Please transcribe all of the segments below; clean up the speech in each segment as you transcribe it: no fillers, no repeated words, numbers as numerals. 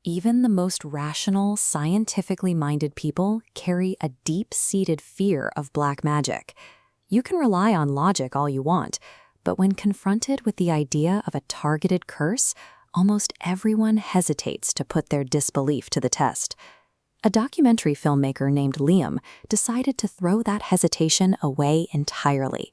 Even the most rational, scientifically minded people carry a deep-seated fear of black magic. You can rely on logic all you want, but when confronted with the idea of a targeted curse, almost everyone hesitates to put their disbelief to the test. A documentary filmmaker named Liam decided to throw that hesitation away entirely.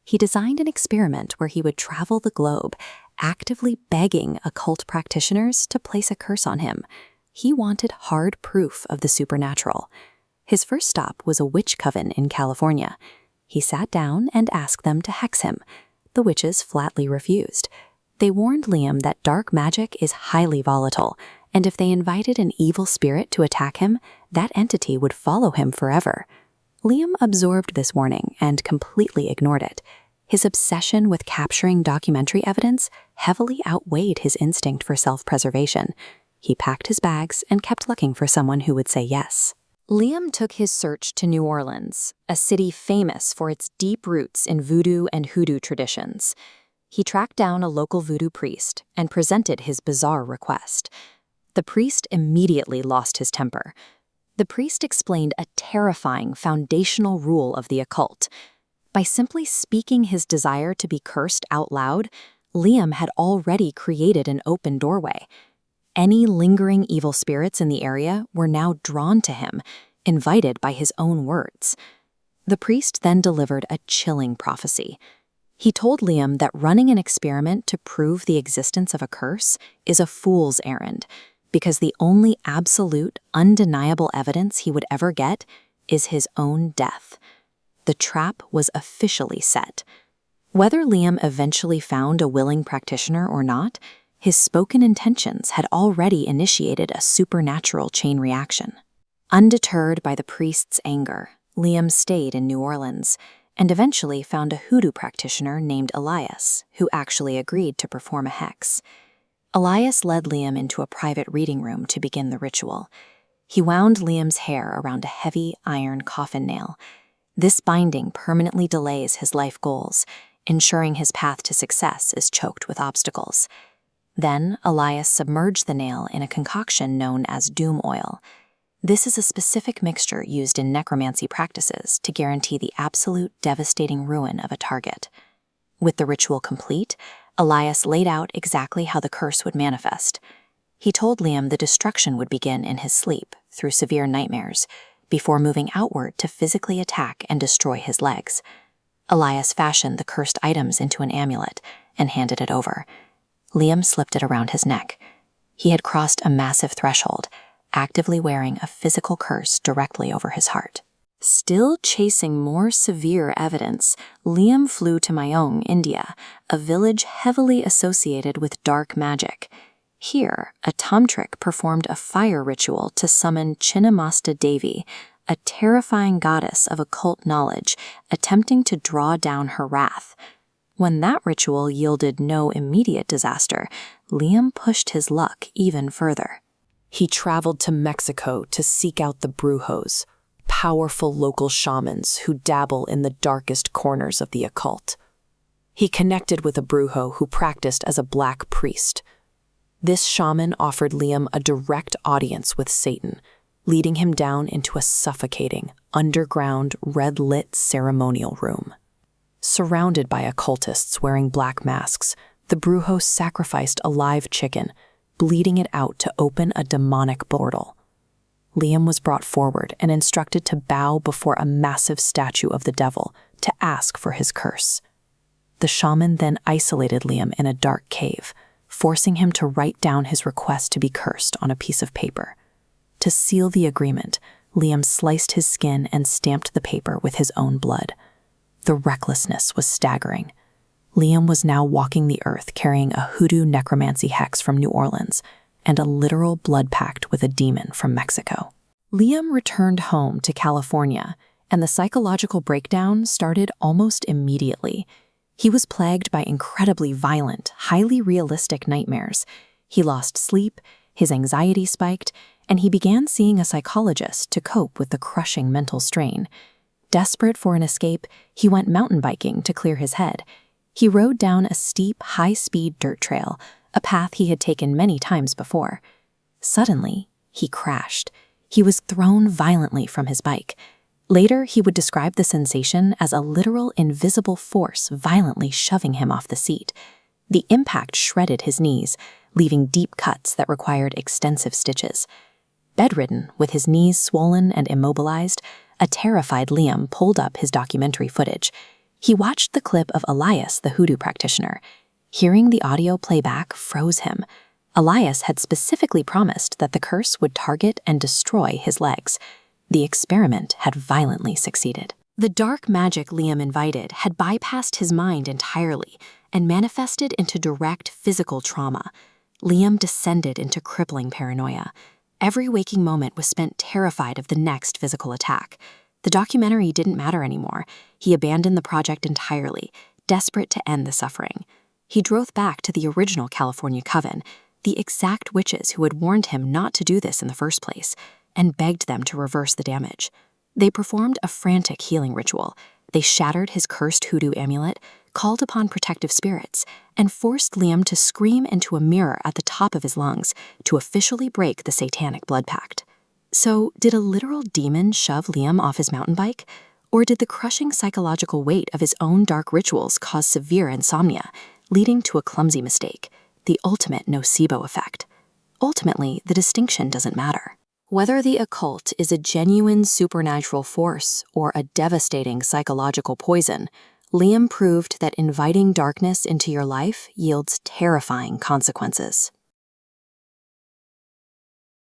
He designed an experiment where he would travel the globe, actively begging occult practitioners to place a curse on him. He wanted hard proof of the supernatural. His first stop was a witch coven in California. He sat down and asked them to hex him. The witches flatly refused. They warned Liam that dark magic is highly volatile, and if they invited an evil spirit to attack him, that entity would follow him forever. Liam absorbed this warning and completely ignored it. His obsession with capturing documentary evidence heavily outweighed his instinct for self-preservation. He packed his bags and kept looking for someone who would say yes. Liam took his search to New Orleans, a city famous for its deep roots in voodoo and hoodoo traditions. He tracked down a local voodoo priest and presented his bizarre request. The priest immediately lost his temper. The priest explained a terrifying foundational rule of the occult. By simply speaking his desire to be cursed out loud, Liam had already created an open doorway. Any lingering evil spirits in the area were now drawn to him, invited by his own words. The priest then delivered a chilling prophecy. He told Liam that running an experiment to prove the existence of a curse is a fool's errand, because the only absolute, undeniable evidence he would ever get is his own death. The trap was officially set. Whether Liam eventually found a willing practitioner or not, his spoken intentions had already initiated a supernatural chain reaction. Undeterred by the priest's anger, Liam stayed in New Orleans and eventually found a hoodoo practitioner named Elias, who actually agreed to perform a hex. Elias led Liam into a private reading room to begin the ritual. He wound Liam's hair around a heavy iron coffin nail. This binding permanently delays his life goals, ensuring his path to success is choked with obstacles. Then, Elias submerged the nail in a concoction known as doom oil. This is a specific mixture used in necromancy practices to guarantee the absolute devastating ruin of a target. With the ritual complete, Elias laid out exactly how the curse would manifest. He told Liam the destruction would begin in his sleep through severe nightmares, before moving outward to physically attack and destroy his legs. Elias fashioned the cursed items into an amulet and handed it over. Liam slipped it around his neck. He had crossed a massive threshold, actively wearing a physical curse directly over his heart. Still chasing more severe evidence, Liam flew to Mayong, India, a village heavily associated with dark magic. Here, a tantric performed a fire ritual to summon Chinnamasta Devi, a terrifying goddess of occult knowledge, attempting to draw down her wrath. When that ritual yielded no immediate disaster, Liam pushed his luck even further. He traveled to Mexico to seek out the brujos, powerful local shamans who dabble in the darkest corners of the occult. He connected with a brujo who practiced as a black priest. This shaman offered Liam a direct audience with Satan, leading him down into a suffocating, underground, red-lit ceremonial room. Surrounded by occultists wearing black masks, the brujo sacrificed a live chicken, bleeding it out to open a demonic portal. Liam was brought forward and instructed to bow before a massive statue of the devil to ask for his curse. The shaman then isolated Liam in a dark cave, forcing him to write down his request to be cursed on a piece of paper. To seal the agreement, Liam sliced his skin and stamped the paper with his own blood. The recklessness was staggering. Liam was now walking the earth carrying a hoodoo necromancy hex from New Orleans and a literal blood pact with a demon from Mexico. Liam returned home to California, and the psychological breakdown started almost immediately. He was plagued by incredibly violent, highly realistic nightmares. He lost sleep, his anxiety spiked, and he began seeing a psychologist to cope with the crushing mental strain. Desperate for an escape, he went mountain biking to clear his head. He rode down a steep, high-speed dirt trail, a path he had taken many times before. Suddenly, he crashed. He was thrown violently from his bike. Later, he would describe the sensation as a literal invisible force violently shoving him off the seat. The impact shredded his knees, leaving deep cuts that required extensive stitches. Bedridden, with his knees swollen and immobilized, a terrified Liam pulled up his documentary footage. He watched the clip of Elias, the hoodoo practitioner. Hearing the audio playback froze him. Elias had specifically promised that the curse would target and destroy his legs. The experiment had violently succeeded. The dark magic Liam invited had bypassed his mind entirely and manifested into direct physical trauma. Liam descended into crippling paranoia. Every waking moment was spent terrified of the next physical attack. The documentary didn't matter anymore. He abandoned the project entirely, desperate to end the suffering. He drove back to the original California Coven, the exact witches who had warned him not to do this in the first place, and begged them to reverse the damage. They performed a frantic healing ritual. They shattered his cursed hoodoo amulet, called upon protective spirits, and forced Liam to scream into a mirror at the top of his lungs to officially break the satanic blood pact. So, did a literal demon shove Liam off his mountain bike? Or did the crushing psychological weight of his own dark rituals cause severe insomnia, leading to a clumsy mistake, the ultimate nocebo effect? Ultimately, the distinction doesn't matter. Whether the occult is a genuine supernatural force or a devastating psychological poison, Liam proved that inviting darkness into your life yields terrifying consequences.